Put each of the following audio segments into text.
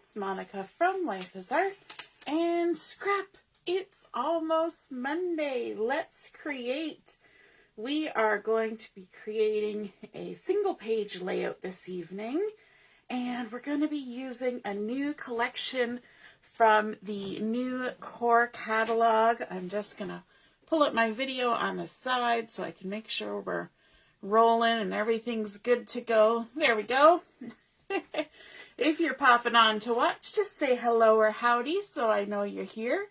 it's Monica from Life is Art, and scrap, it's almost Monday. Let's create. We are going to be creating a single page layout this evening, and we're going to be using a new collection from the new Core Catalog. I'm just going to pull up my video on the side so I can make sure we're rolling and everything's good to go. There we go. If you're popping on to watch, just say hello or howdy so I know you're here.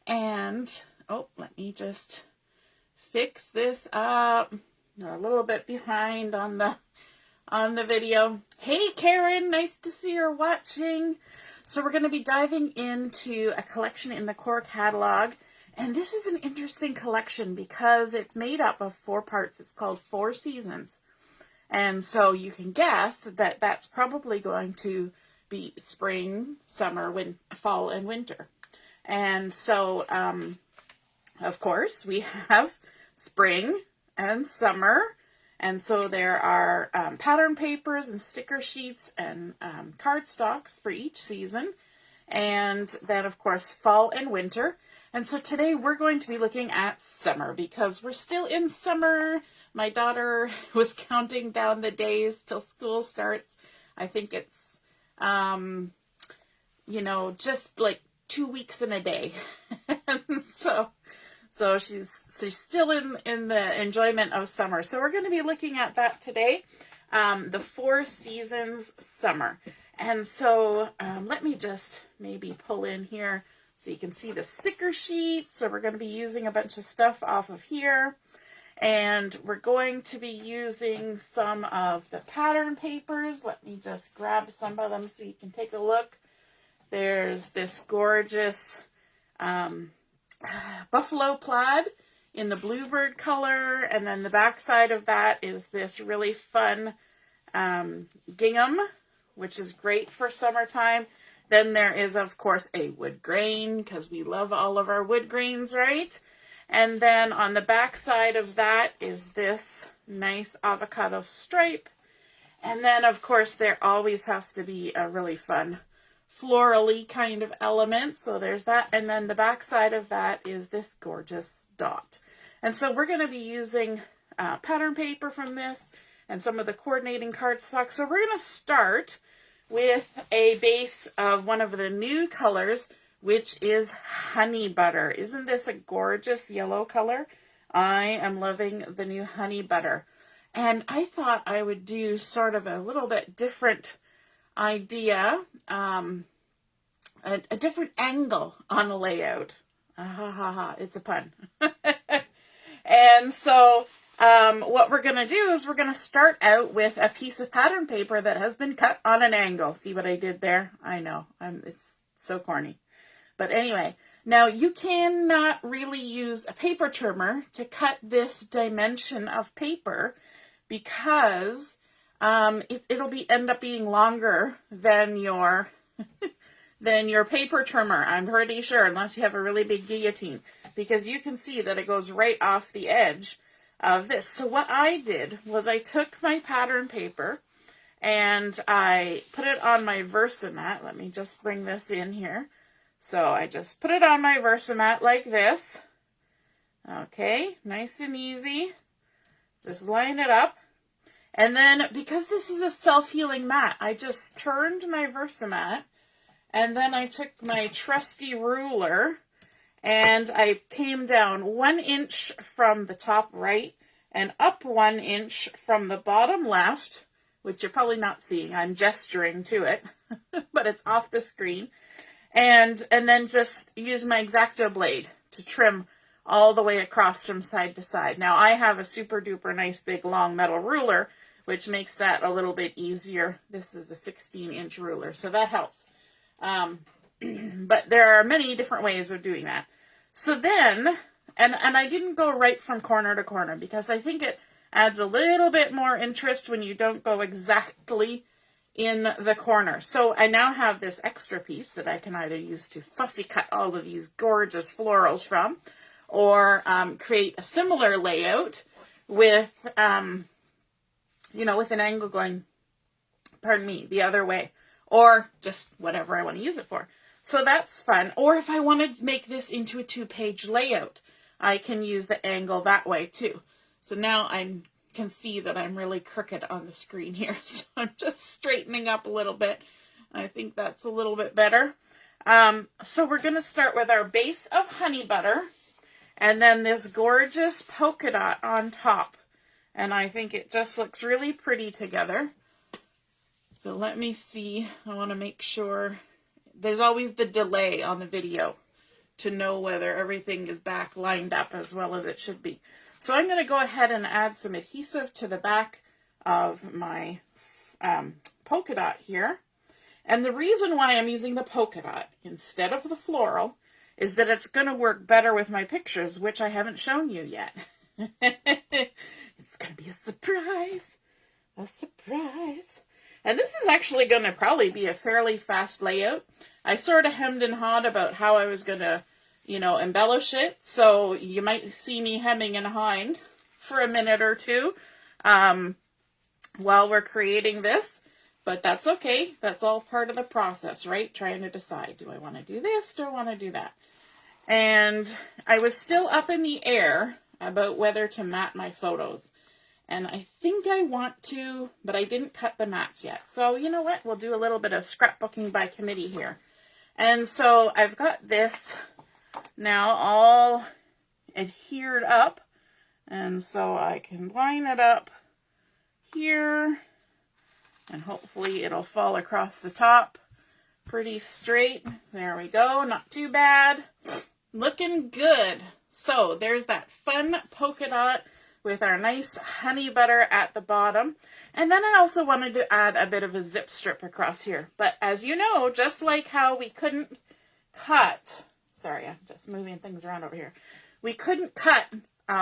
And, oh, let me just fix this up. We're a little bit behind on the video. Hey Karen, nice to see you're watching. So we're going to be diving into a collection in the Core Catalog. And this is an interesting collection because it's made up of 4 parts. It's called 4 Seasons. And so you can guess that that's probably going to be spring, summer, fall, and winter. And so, of course, we have spring and summer. And so there are pattern papers and sticker sheets and cardstocks for each season. And then, of course, fall and winter. And so today we're going to be looking at summer because we're still in summer. My daughter was counting down the days till school starts. I think it's, just like 2 weeks and a day. so she's still in the enjoyment of summer. So we're going to be looking at that today, the 4 Seasons summer. And so let me just maybe pull in here so you can see the sticker sheet. So we're going to be using a bunch of stuff off of here. And we're going to be using some of the pattern papers. Let me just grab some of them so you can take a look. There's this gorgeous buffalo plaid in the bluebird color. And then the back side of that is this really fun gingham, which is great for summertime. Then there is, of course, a wood grain because we love all of our wood grains, right? And then on the back side of that is this nice avocado stripe. And then, of course, there always has to be a really fun floral-y kind of element. So there's that. And then the back side of that is this gorgeous dot. And so we're going to be using pattern paper from this and some of the coordinating cardstock. So we're going to start with a base of one of the new colors, which is honey butter. Isn't this a gorgeous yellow color? I am loving the new honey butter. And I thought I would do sort of a little bit different idea, a different angle on a layout. It's a pun. And so what we're going to do is we're going to start out with a piece of pattern paper that has been cut on an angle. See what I did there? I know. It's so corny. But anyway, now you cannot really use a paper trimmer to cut this dimension of paper because it'll end up being longer than your paper trimmer, I'm pretty sure, unless you have a really big guillotine, because you can see that it goes right off the edge of this. So what I did was I took my pattern paper and I put it on my Versamat. Let me just bring this in here. So I just put it on my Versamat like this. Okay, nice and easy. Just line it up. And then, because this is a self-healing mat, I just turned my Versamat, and then I took my trusty ruler, and I came down 1 inch from the top right, and up 1 inch from the bottom left, which you're probably not seeing. I'm gesturing to it, but it's off the screen. And then just use my X-Acto blade to trim all the way across from side to side. Now I have a super duper nice big long metal ruler, which makes that a little bit easier. This is a 16-inch ruler, so that helps. But there are many different ways of doing that. So then, and I didn't go right from corner to corner because I think it adds a little bit more interest when you don't go exactly in the corner. So I now have this extra piece that I can either use to fussy cut all of these gorgeous florals from, or create a similar layout with, with an angle going, pardon me, the other way. or just whatever I want to use it for. So that's fun. Or if I wanted to make this into a 2-page layout, I can use the angle that way too. So now I can see that I'm really crooked on the screen here. So I'm just straightening up a little bit. I think that's a little bit better. So we're going to start with our base of honey butter and then this gorgeous polka dot on top. And I think it just looks really pretty together. So let me see. I want to make sure. There's always the delay on the video to know whether everything is back lined up as well as it should be. So I'm going to go ahead and add some adhesive to the back of my polka dot here. And the reason why I'm using the polka dot instead of the floral is that it's going to work better with my pictures, which I haven't shown you yet. It's going to be a surprise. A surprise. And this is actually going to probably be a fairly fast layout. I sort of hemmed and hawed about how I was going to, embellish it. So you might see me hemming and hawing for a minute or two while we're creating this. But that's okay. That's all part of the process, right? Trying to decide, do I want to do this? Do I want to do that? And I was still up in the air about whether to mat my photos. And I think I want to, but I didn't cut the mats yet. So you know what? We'll do a little bit of scrapbooking by committee here. And so I've got this now all adhered up. And so I can line it up here. And hopefully it'll fall across the top pretty straight. There we go. Not too bad. Looking good. So there's that fun polka dot with our nice honey butter at the bottom. And then I also wanted to add a bit of a zip strip across here. But as you know, just like how we couldn't cut, sorry, I'm just moving things around over here. We couldn't cut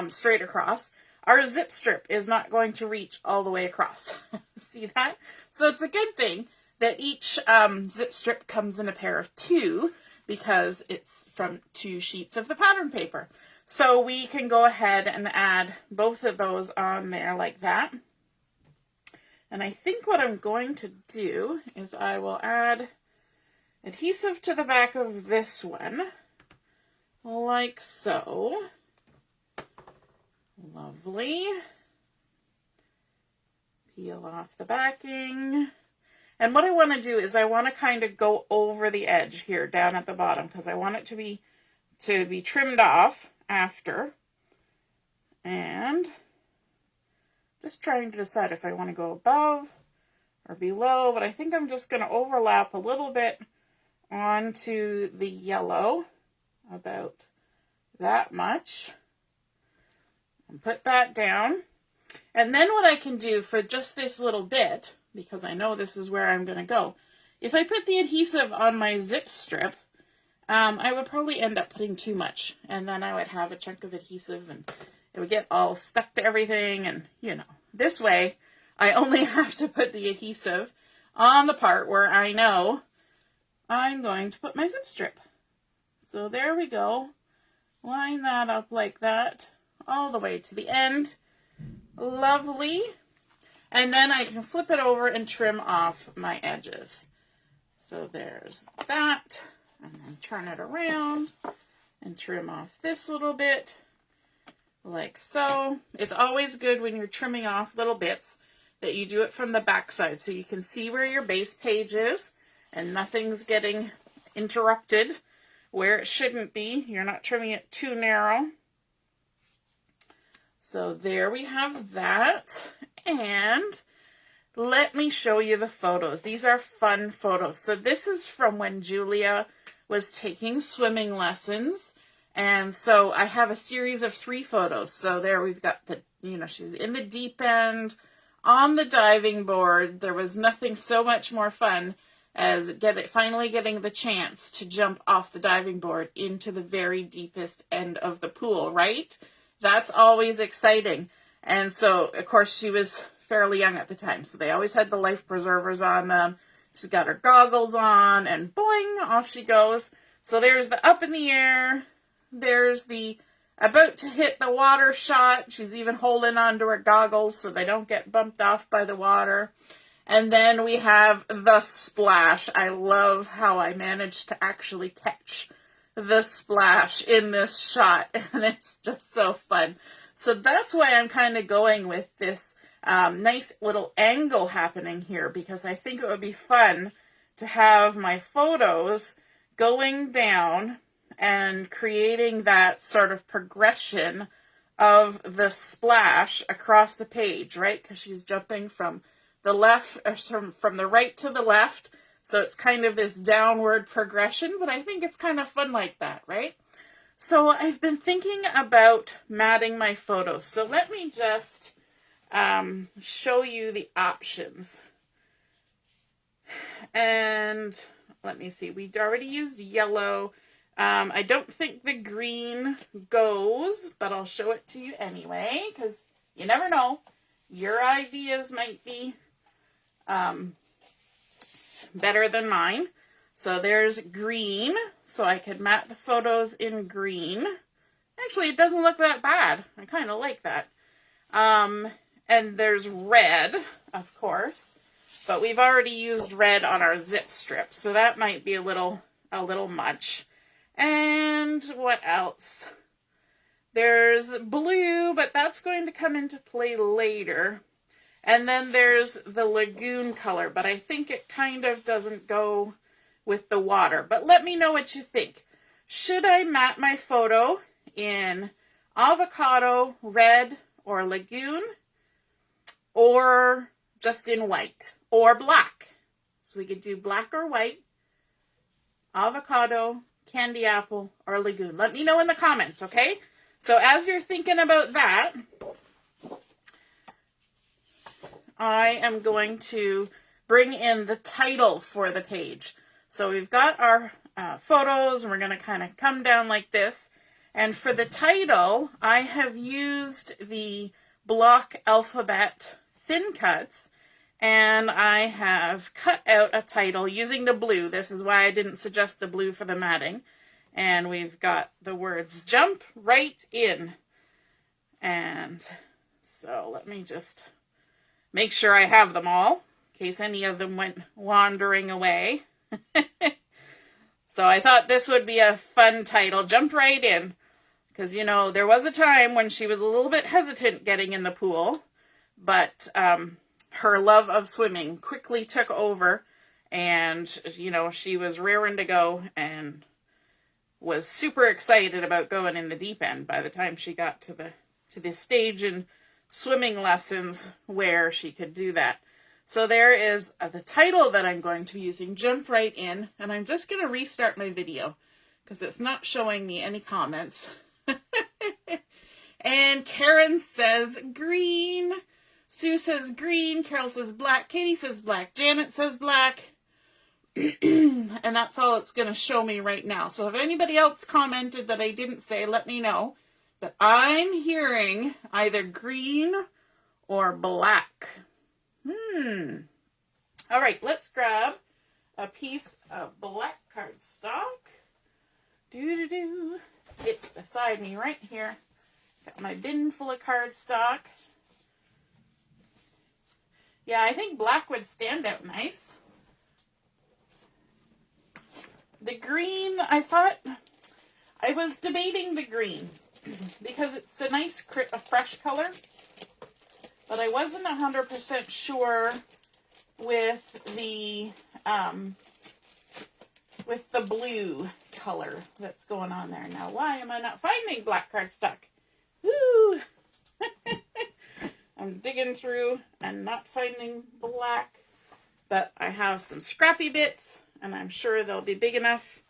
straight across. Our zip strip is not going to reach all the way across. See that? So it's a good thing that each zip strip comes in a pair of 2 because it's from 2 sheets of the pattern paper. So we can go ahead and add both of those on there like that. And I think what I'm going to do is I will add adhesive to the back of this one, like so. Lovely. Peel off the backing. And what I want to do is I want to kind of go over the edge here down at the bottom because I want it to be trimmed off after. And just trying to decide if I want to go above or below, but I think I'm just going to overlap a little bit onto the yellow, about that much, and put that down. And then what I can do for just this little bit, because I know this is where I'm going to go, if I put the adhesive on my zip strip, I would probably end up putting too much, and then I would have a chunk of adhesive and it would get all stuck to everything. And this way I only have to put the adhesive on the part where I know I'm going to put my zip strip. So there we go. Line that up like that all the way to the end. Lovely. And then I can flip it over and trim off my edges. So there's that. And then turn it around and trim off this little bit, like so. It's always good when you're trimming off little bits that you do it from the back side so you can see where your base page is and nothing's getting interrupted where it shouldn't be. You're not trimming it too narrow. So there we have that. And let me show you the photos. These are fun photos. So this is from when Julia was taking swimming lessons. And so I have a series of 3 photos. So there we've got the, she's in the deep end, on the diving board. There was nothing so much more fun as finally getting the chance to jump off the diving board into the very deepest end of the pool, right? That's always exciting. And so, of course, she was fairly young at the time. So they always had the life preservers on them. She's got her goggles on and boing, off she goes. So there's the up in the air. There's the about to hit the water shot. She's even holding on to her goggles so they don't get bumped off by the water. And then we have the splash. I love how I managed to actually catch the splash in this shot, and it's just so fun. So that's why I'm kind of going with this nice little angle happening here, because I think it would be fun to have my photos going down and creating that sort of progression of the splash across the page, right? Because she's jumping from the left, or from the right to the left. So it's kind of this downward progression, but I think it's kind of fun like that, right? So I've been thinking about matting my photos. So let me just show you the options. And let me see, we already used yellow. I don't think the green goes, but I'll show it to you anyway, because you never know. Your ideas might be better than mine. So there's green, so I could mat the photos in green. Actually, it doesn't look that bad. I kind of like that. And there's red, of course, but we've already used red on our zip strip, so that might be a little much. And what else? There's blue, but that's going to come into play later. And then there's the lagoon color, but I think it kind of doesn't go with the water. But let me know what you think. Should I mat my photo in avocado, red, or lagoon? Or just in white? Or black? So we could do black or white, avocado, candy apple, or lagoon. Let me know in the comments, okay? So as you're thinking about that, I am going to bring in the title for the page. So we've got our photos, and we're going to kind of come down like this. And for the title, I have used the block alphabet thin cuts, and I have cut out a title using the blue. This is why I didn't suggest the blue for the matting. And we've got the words jump right in. And so let me just make sure I have them all, in case any of them went wandering away. So I thought this would be a fun title, jump right in. Because, you know, there was a time when she was a little bit hesitant getting in the pool, but her love of swimming quickly took over, and, you know, she was raring to go and was super excited about going in the deep end by the time she got to the stage in swimming lessons where she could do that. So there is the title that I'm going to be using, Jump Right In, and I'm just going to restart my video because it's not showing me any comments. And Karen says green, Sue says green, Carol says black, Katie says black, Janet says black, and that's all it's going to show me right now. So if anybody else commented that I didn't say, let me know. But I'm hearing either green or black. All right, let's grab a piece of black cardstock. It's beside me right here. Got my bin full of cardstock. Yeah, I think black would stand out nice. The green, I was debating the green because it's a nice, a fresh color, but I wasn't 100% sure with the blue color that's going on there. Now, why am I not finding black cardstock? Woo! I'm digging through and not finding black, but I have some scrappy bits, and I'm sure they'll be big enough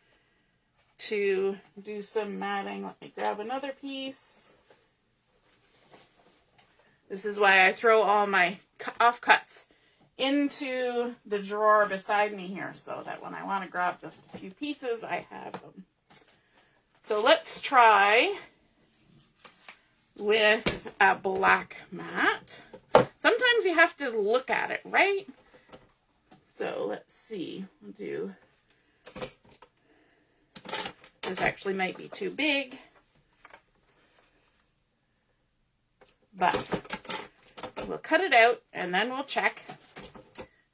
to do some matting. Let me grab another piece. This is why I throw all my offcuts into the drawer beside me here, so that when I want to grab just a few pieces, I have them. So let's try with a black mat. Sometimes you have to look at it, right? So let's see. We'll do, this actually might be too big, but we'll cut it out and then we'll check.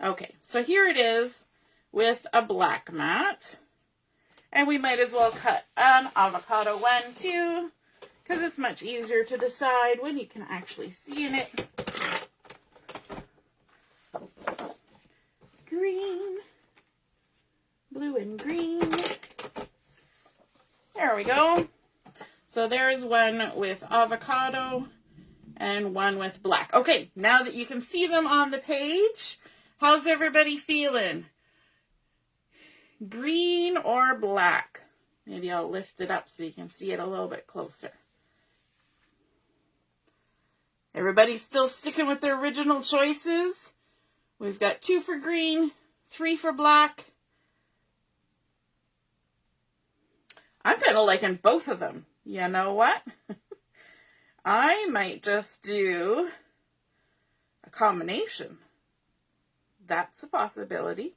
Okay, so here it is with a black mat. And we might as well cut an avocado one too, because it's much easier to decide when you can actually see in it. Green, blue and green. There we go. So there's one with avocado and one with black. Okay, now that you can see them on the page, how's everybody feeling? Green or black? Maybe I'll lift it up so you can see it a little bit closer. Everybody's still sticking with their original choices. We've got 2 for green, 3 for black. I'm kind of liking both of them. You know what? I might just do a combination. That's a possibility.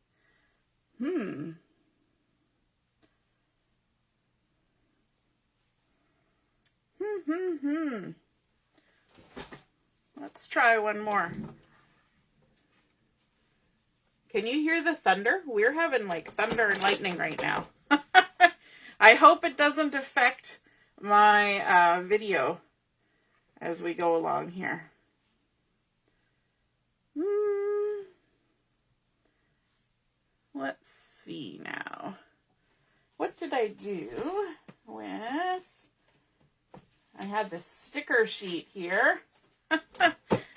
Let's try one more. Can you hear the thunder? We're having like thunder and lightning right now. I hope it doesn't affect my video as we go along here. Let's see now. What did I do with... I had this sticker sheet here.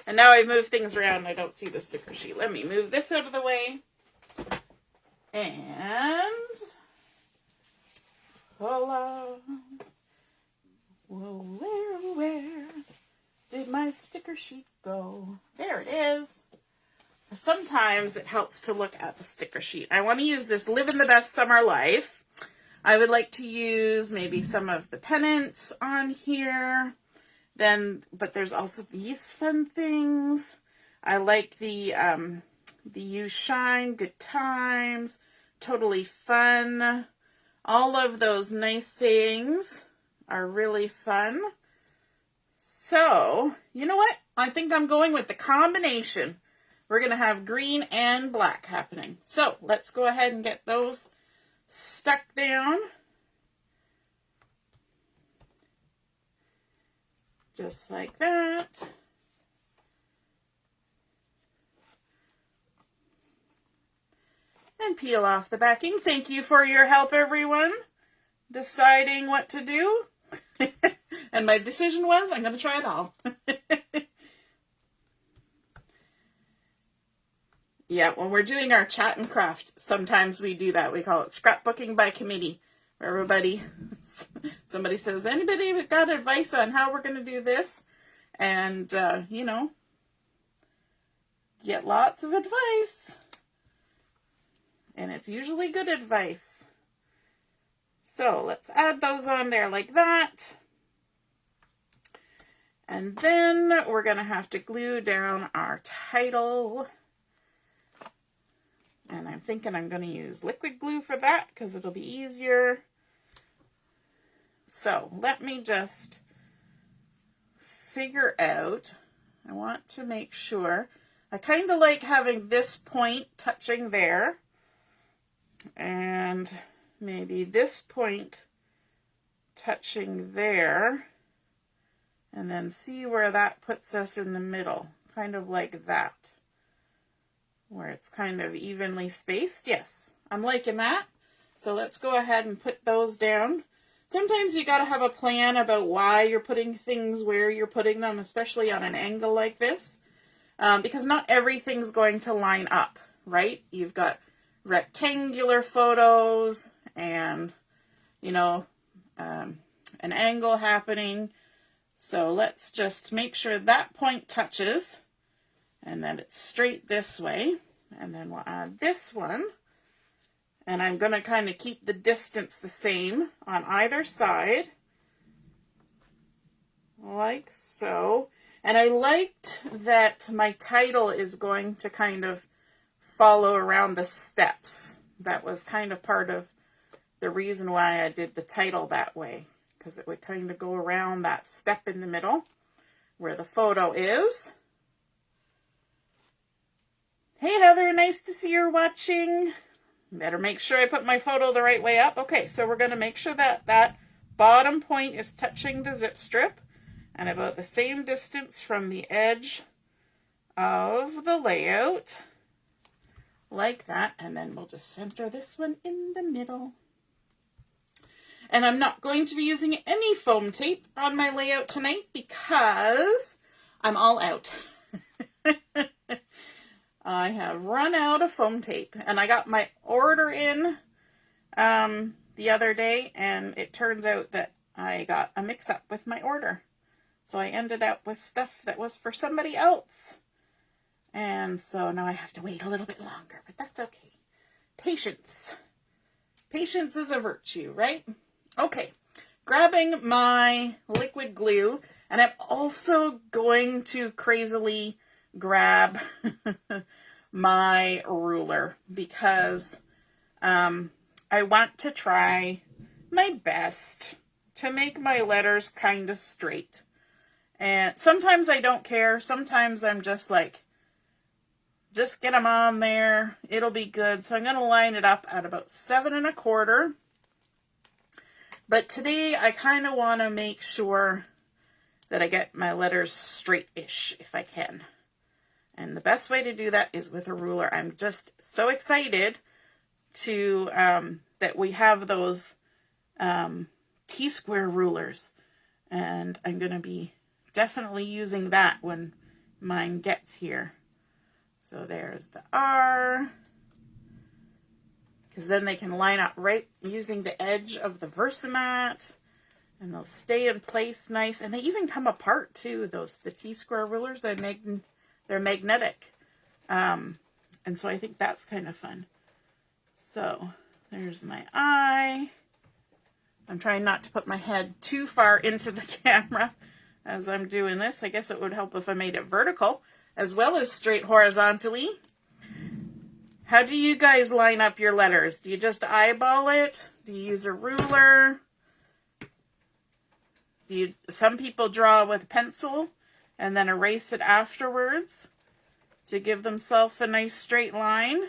And now I move things around and I don't see the sticker sheet. Let me move this out of the way. And... Hello. Well, where did my sticker sheet go? There it is. Sometimes it helps to look at the sticker sheet. I want to use this Living the Best Summer Life. I would like to use maybe some of the pennants on here. But there's also these fun things. I like the You Shine, Good Times, Totally Fun. All of those nice sayings are really fun. So, you know what? I think I'm going with the combination. We're going to have green and black happening. So, let's go ahead and get those stuck down. Just like that. And peel off the backing. Thank you for your help, everyone, deciding what to do. And my decision was, I'm going to try it all. Yeah, when we're doing our chat and craft, sometimes we do that. We call it scrapbooking by committee. Where everybody, somebody says, anybody got advice on how we're going to do this? And, you know, get lots of advice. And it's usually good advice. So let's add those on there like that. And then we're going to have to glue down our title. And I'm thinking I'm going to use liquid glue for that because it'll be easier. So let me just figure out, I want to make sure, I kind of like having this point touching there. And maybe this point touching there. And then see where that puts us in the middle. Kind of like that. Where it's kind of evenly spaced. Yes, I'm liking that. So let's go ahead and put those down. Sometimes you got to have a plan about why you're putting things where you're putting them, especially on an angle like this. Because not everything's going to line up, right? You've got rectangular photos and, you know, an angle happening. So let's just make sure that point touches. And then it's straight this way. And then we'll add this one. And I'm going to kind of keep the distance the same on either side. Like so. And I liked that my title is going to kind of follow around the steps. That was kind of part of the reason why I did the title that way. Because it would kind of go around that step in the middle where the photo is. Hey Heather, nice to see you're watching. Better make sure I put my photo the right way up. Okay, so we're going to make sure that that bottom point is touching the zip strip and about the same distance from the edge of the layout, like that. And then we'll just center this one in the middle. And I'm not going to be using any foam tape on my layout tonight because I'm all out. I have run out of foam tape, and I got my order in the other day, and it turns out that I got a mix-up with my order. So I ended up with stuff that was for somebody else. And so now I have to wait a little bit longer, but that's okay. Patience. Patience is a virtue, right? Okay, grabbing my liquid glue, and I'm also going to crazily grab my ruler because I want to try my best to make my letters kind of straight. And sometimes I don't care. Sometimes I'm just like, just get them on there. It'll be good. So I'm going to line it up at about 7 1/4. But today I kind of want to make sure that I get my letters straight-ish if I can. And the best way to do that is with a ruler. I'm just so excited to that we have those T-square rulers. And I'm going to be definitely using that when mine gets here. So there's the R. Because then they can line up right using the edge of the Versamat. And they'll stay in place nice. And they even come apart too, the T-square rulers. They're magnetic. And so I think that's kind of fun. So there's my eye. I'm trying not to put my head too far into the camera as I'm doing this. I guess it would help if I made it vertical as well as straight horizontally. How do you guys line up your letters? Do you just eyeball it? Do you use a ruler? Some people draw with a pencil and then erase it afterwards to give themselves a nice straight line.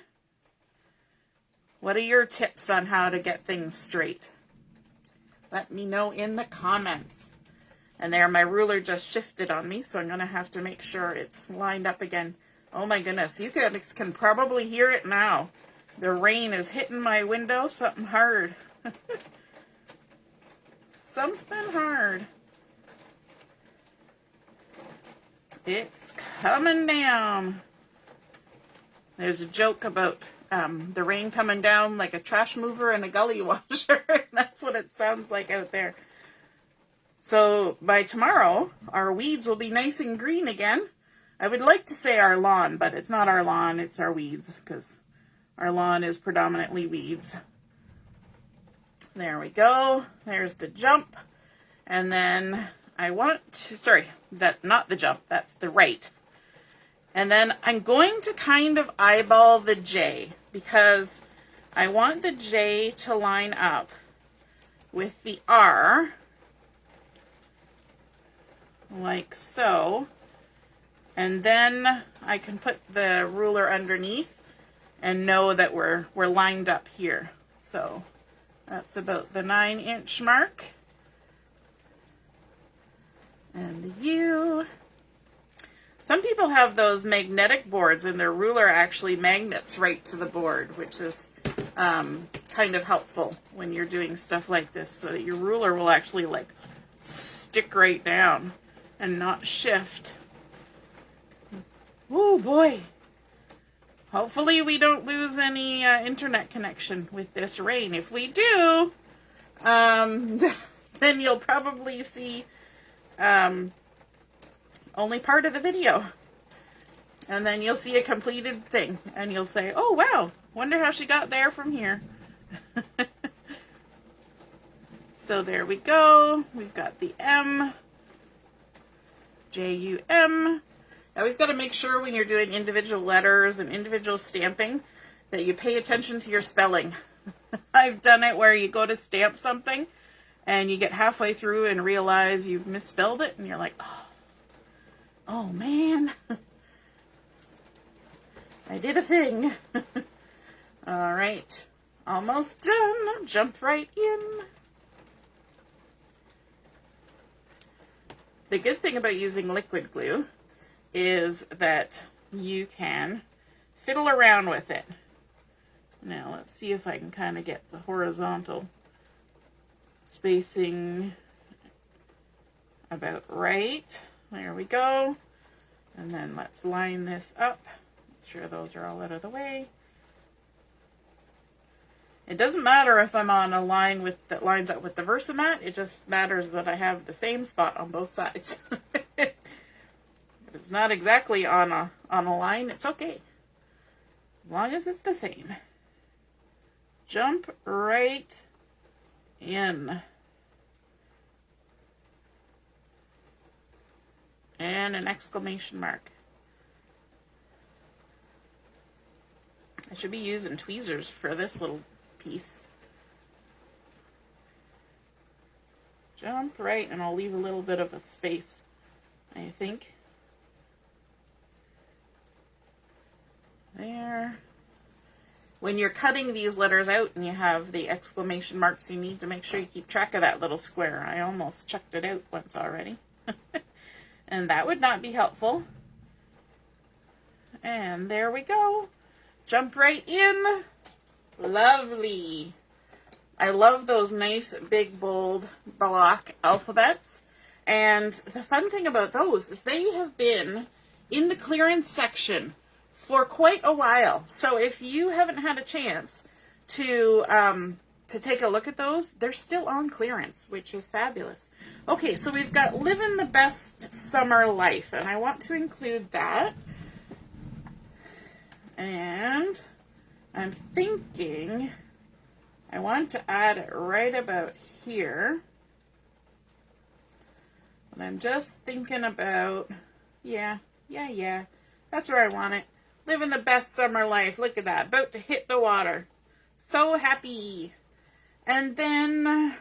What are your tips on how to get things straight? Let me know in the comments. And there, my ruler just shifted on me, so I'm going to have to make sure it's lined up again. Oh my goodness, you guys can probably hear it now. The rain is hitting my window, something hard. Something hard. It's coming down. There's a joke about the rain coming down like a trash mover and a gully washer. That's what it sounds like out there. So by tomorrow, our weeds will be nice and green again. I would like to say our lawn, but it's not our lawn, it's our weeds, because our lawn is predominantly weeds. There we go. There's the jump. And then I want to, sorry, not the jump, that's the right. And then I'm going to kind of eyeball the J because I want the J to line up with the R, like so. And then I can put the ruler underneath and know that we're lined up here. So that's about the 9-inch mark. And the U. Some people have those magnetic boards and their ruler actually magnets right to the board, which is kind of helpful when you're doing stuff like this, so that your ruler will actually like stick right down and not shift. Oh boy. Hopefully we don't lose any internet connection with this rain. If we do, then you'll probably see only part of the video. And then you'll see a completed thing. And you'll say, oh wow, wonder how she got there from here. So there we go. We've got the M. J-U-M. I always got to make sure when you're doing individual letters and individual stamping that you pay attention to your spelling. I've done it where you go to stamp something and you get halfway through and realize you've misspelled it and you're like, oh man. I I did a thing. All right, almost done. Jump right in. The good thing about using liquid glue is that you can fiddle around with it. Now let's see if I can kind of get the horizontal spacing about right. There we go. And then let's line this up. Make sure those are all out of the way. It doesn't matter if I'm on a line that lines up with the Versamat. It just matters that I have the same spot on both sides. If it's not exactly on a line, it's okay. As long as it's the same. Jump right in. And an exclamation mark. I should be using tweezers for this little piece. Jump right, and I'll leave a little bit of a space, I think. There. When you're cutting these letters out and you have the exclamation marks, you need to make sure you keep track of that little square. I almost chucked it out once already. And that would not be helpful. And there we go. Jump right in. Lovely. I love those nice, big, bold block alphabets. And the fun thing about those is they have been in the clearance section for quite a while. So if you haven't had a chance to take a look at those, they're still on clearance, which is fabulous. Okay, so we've got Living the Best Summer Life, and I want to include that. And I'm thinking I want to add it right about here. And I'm just thinking about, yeah, that's where I want it. Living the best summer life. Look at that, about to hit the water. So happy. And then,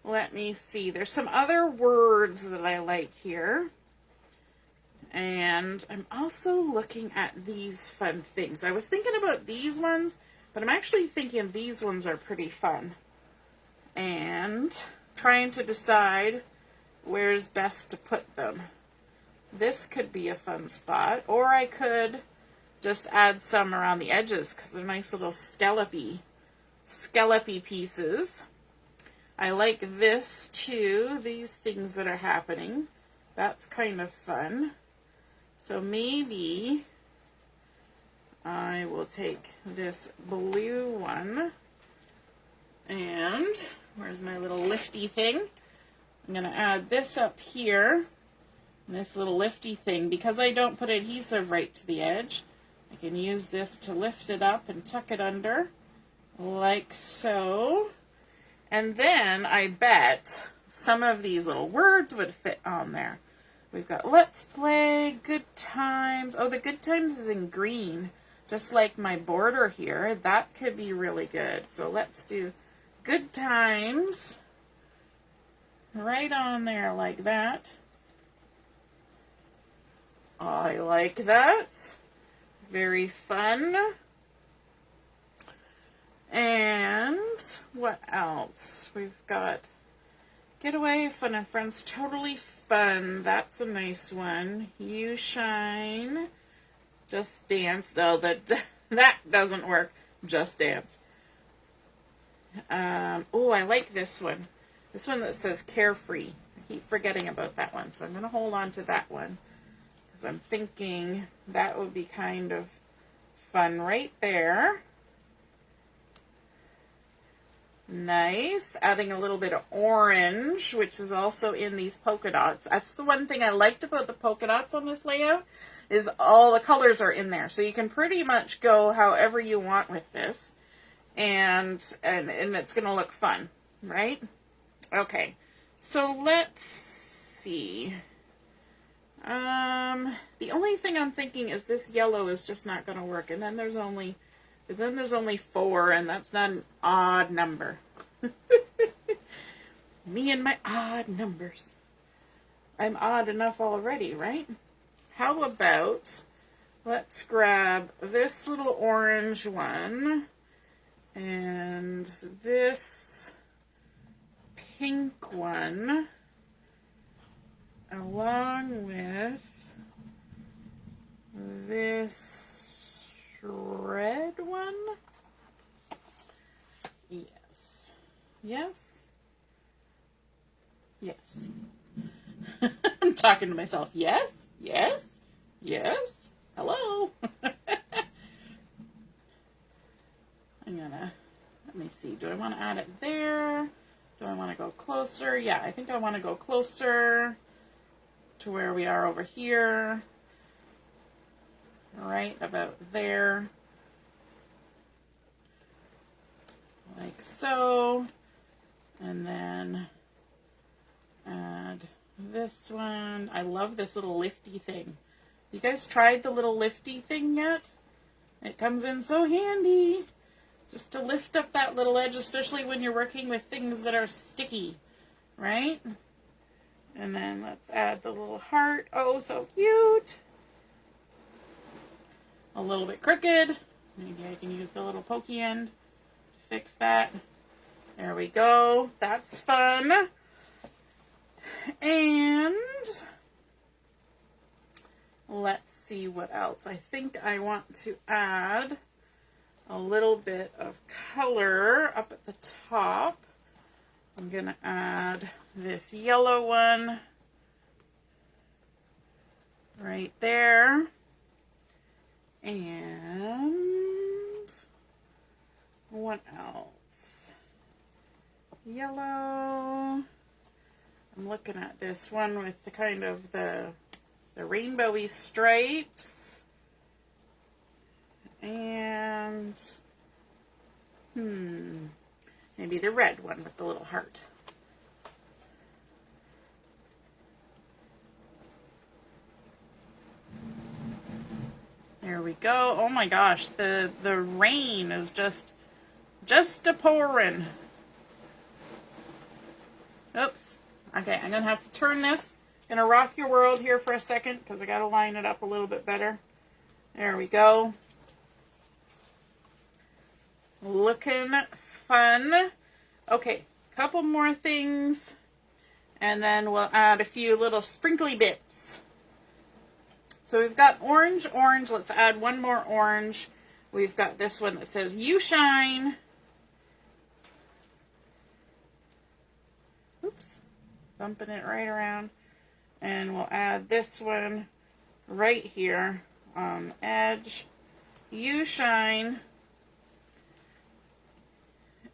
let me see, there's some other words that I like here. And I'm also looking at these fun things. I was thinking about these ones, but I'm actually thinking these ones are pretty fun. And trying to decide where's best to put them. This could be a fun spot, or I could just add some around the edges because they're nice little scallopy pieces. I like this too, these things that are happening. That's kind of fun. So maybe I will take this blue one, and where's my little lifty thing? I'm going to add this up here, this little lifty thing. Because I don't put adhesive right to the edge, I can use this to lift it up and tuck it under, like so. And then I bet some of these little words would fit on there. We've got Let's Play, Good Times. Oh, the Good Times is in green, just like my border here. That could be really good. So let's do Good Times right on there like that. I like that. Very fun. And what else? We've got Getaway, Fun and Friends, Totally Fun. That's a nice one. You Shine. Just Dance. No, that doesn't work. Just Dance. Oh, I like this one. This one that says Carefree. I keep forgetting about that one, so I'm going to hold on to that one. Because I'm thinking that would be kind of fun right there. Nice. Adding a little bit of orange, which is also in these polka dots. That's the one thing I liked about the polka dots on this layout, is all the colors are in there. So you can pretty much go however you want with this. And it's going to look fun, right? Okay. So let's see. The only thing I'm thinking is this yellow is just not going to work. And then there's only 4, and that's not an odd number. Me and my odd numbers. I'm odd enough already, right? How about let's grab this little orange one and this pink one along with this red one. Yes. Yes. Yes. I'm talking to myself. Yes. Yes. Yes. Hello. I'm gonna, let me see. Do I want to add it there? Do I want to go closer? Yeah, I think I want to go closer to where we are over here. Right about there. Like so. And then add this one. I love this little lifty thing. You guys tried the little lifty thing yet? It comes in so handy. Just to lift up that little edge, especially when you're working with things that are sticky, right? And then let's add the little heart. Oh, so cute. A little bit crooked. Maybe I can use the little pokey end to fix that. There we go. That's fun. And let's see what else. I think I want to add a little bit of color up at the top. I'm going to add this yellow one right there. And what else? Yellow. I'm looking at this one with the kind of the rainbowy stripes. And, maybe the red one with the little heart. There we go. Oh my gosh, the rain is just a-pouring. Oops. Okay, I'm going to have to turn this. I'm going to rock your world here for a second because I got to line it up a little bit better. There we go. Looking fun. Okay, couple more things, and then we'll add a few little sprinkly bits. So we've got orange. Let's add one more orange. We've got this one that says, "You shine." Oops, bumping it right around. And we'll add this one right here on the edge. "You shine."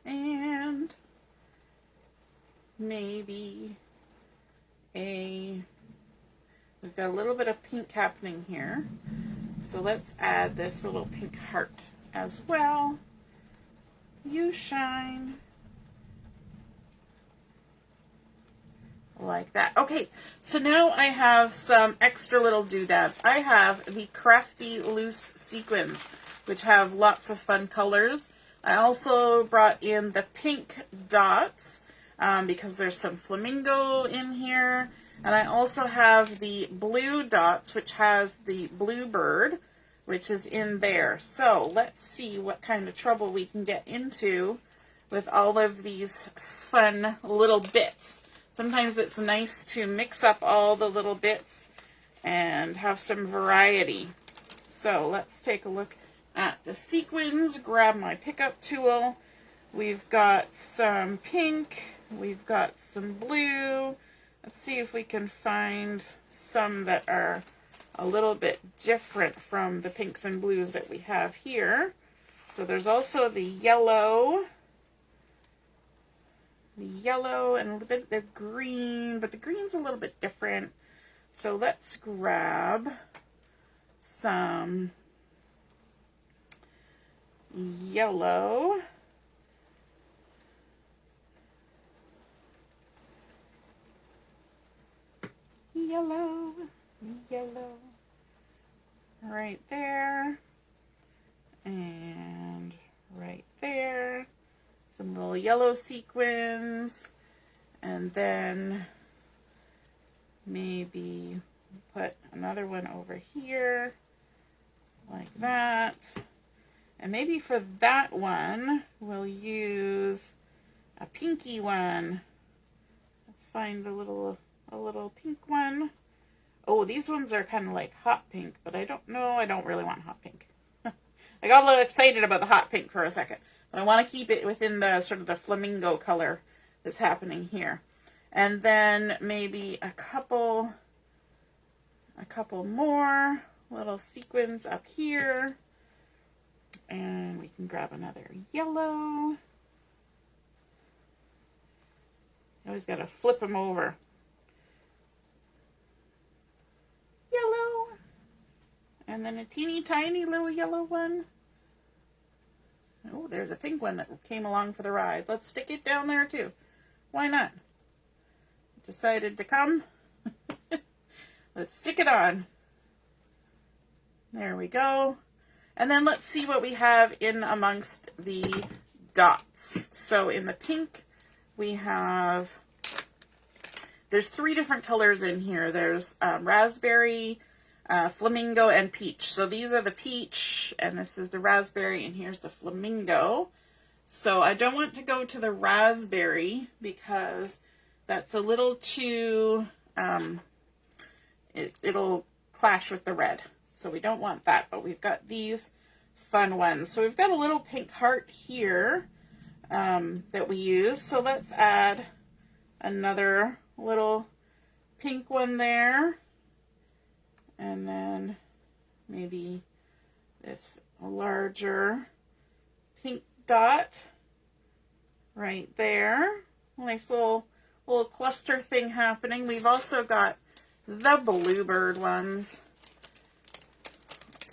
And maybe we've got a little bit of pink happening here. So let's add this little pink heart as well. "You shine." Like that. Okay, so now I have some extra little doodads. I have the Crafty loose sequins, which have lots of fun colors. I also brought in the pink dots because there's some flamingo in here. And I also have the blue dots, which has the bluebird, which is in there. So let's see what kind of trouble we can get into with all of these fun little bits. Sometimes it's nice to mix up all the little bits and have some variety. So let's take a look at the sequins. Grab my pickup tool. We've got some pink. We've got some blue. Let's see if we can find some that are a little bit different from the pinks and blues that we have here. So there's also the yellow. The yellow and a little bit of green, but the green's a little bit different. So let's grab some yellow. Yellow. Right there. And right there. Some little yellow sequins. And then maybe put another one over here. And maybe for that one, we'll use a pinky one. Let's find a little pink one. Oh, these ones are kind of like hot pink, but I don't know. I don't really want hot pink. I got a little excited about the hot pink for a second, but I want to keep it within the sort of the flamingo color that's happening here. And then maybe a couple more little sequins up here. And we can grab another yellow. You always got to flip them over. Yellow. And then a teeny tiny little yellow one. Oh, there's a pink one that came along for the ride. Let's stick it down there too. Why not? Decided to come. Let's stick it on. There we go. And then let's see what we have in amongst the dots. So in the pink, we have, there's 3 different colors in here. There's raspberry, flamingo, and peach. So these are the peach, and this is the raspberry, and here's the flamingo. So I don't want to go to the raspberry because that's a little too, it'll clash with the red. So we don't want that, but we've got these fun ones. So we've got a little pink heart here that we use. So let's add another little pink one there. And then maybe this larger pink dot right there. Nice little cluster thing happening. We've also got the bluebird ones.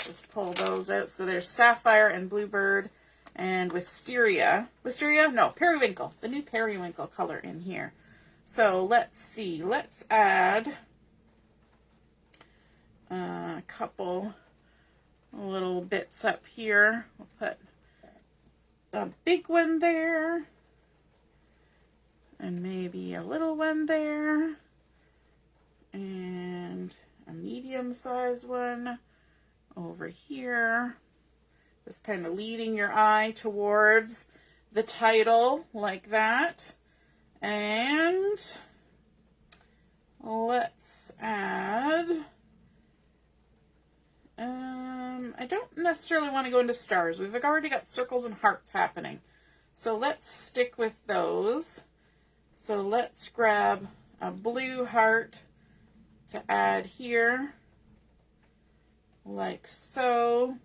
Just pull those out. So there's sapphire and bluebird and wisteria. Wisteria? No, periwinkle. The new periwinkle color in here. So let's see. Let's add a couple little bits up here. We'll put a big one there. And maybe a little one there. And a medium-sized one over here, just kind of leading your eye towards the title like that. And let's add, I don't necessarily want to go into stars. We've already got circles and hearts happening. So let's stick with those. So let's grab a blue heart to add here. Like so,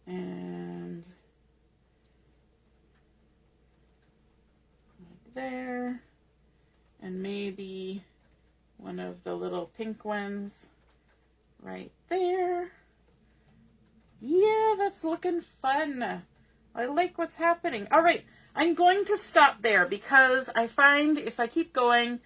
and like there, and maybe one of the little pink ones right there. Yeah, that's looking fun. I like what's happening. All right, I'm going to stop there because I find if I keep going,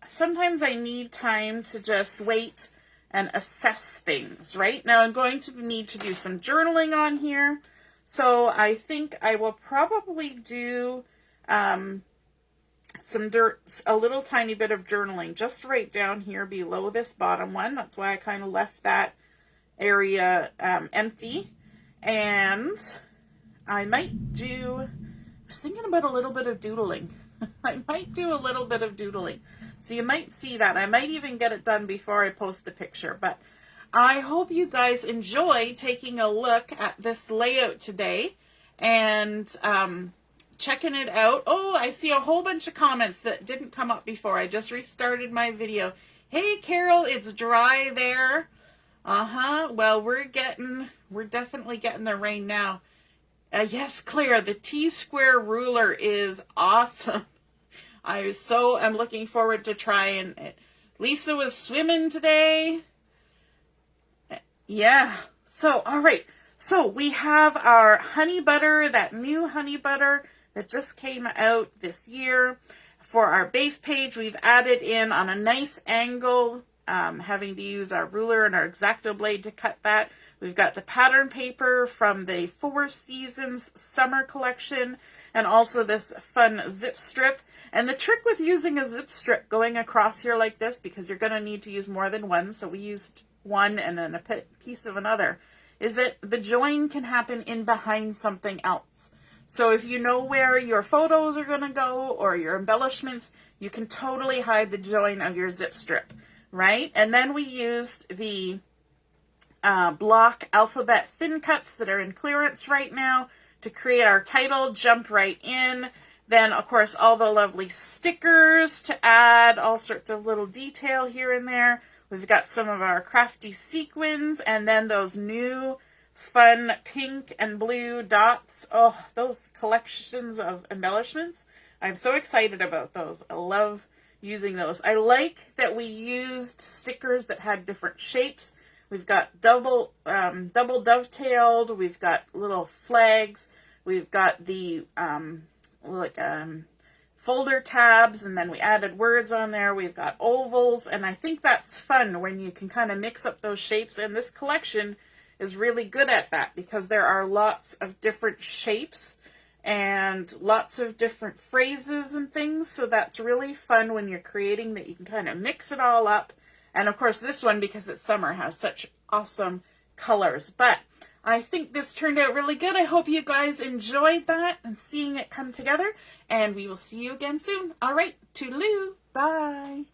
sometimes I need time to just wait and assess things, right? Now I'm going to need to do some journaling on here. So I think I will probably do a little tiny bit of journaling just right down here below this bottom one. That's why I kind of left that area empty. And I might do, I was thinking about a little bit of doodling. I might do a little bit of doodling. So you might see that. I might even get it done before I post the picture. But I hope you guys enjoy taking a look at this layout today and checking it out. Oh, I see a whole bunch of comments that didn't come up before. I just restarted my video. Hey, Carol, it's dry there. Well, we're definitely getting the rain now. Yes, Claire, the T-square ruler is awesome. I'm looking forward to trying it. Lisa was swimming today. Yeah. So, all right. So we have our honey butter, that new honey butter that just came out this year. For our base page, we've added in on a nice angle, having to use our ruler and our X-Acto blade to cut that. We've got the pattern paper from the 4 Seasons summer collection and also this fun zip strip. And the trick with using a zip strip going across here like this, because you're going to need to use more than one, so we used one and then a piece of another, is that the join can happen in behind something else. So if you know where your photos are going to go or your embellishments, you can totally hide the join of your zip strip, right? And then we used the block alphabet thin cuts that are in clearance right now to create our title, Jump Right In. Then, of course, all the lovely stickers to add all sorts of little detail here and there. We've got some of our crafty sequins, and then those new fun pink and blue dots. Oh, those collections of embellishments. I'm so excited about those. I love using those. I like that we used stickers that had different shapes. We've got double dovetailed. We've got little flags. We've got the folder tabs, and then we added words on there. We've got ovals, and I think that's fun when you can kind of mix up those shapes, and this collection is really good at that because there are lots of different shapes and lots of different phrases and things, so that's really fun when you're creating, that you can kind of mix it all up. And of course this one, because it's summer, has such awesome colors. But I think this turned out really good. I hope you guys enjoyed that and seeing it come together. And we will see you again soon. All right, toodaloo. Bye.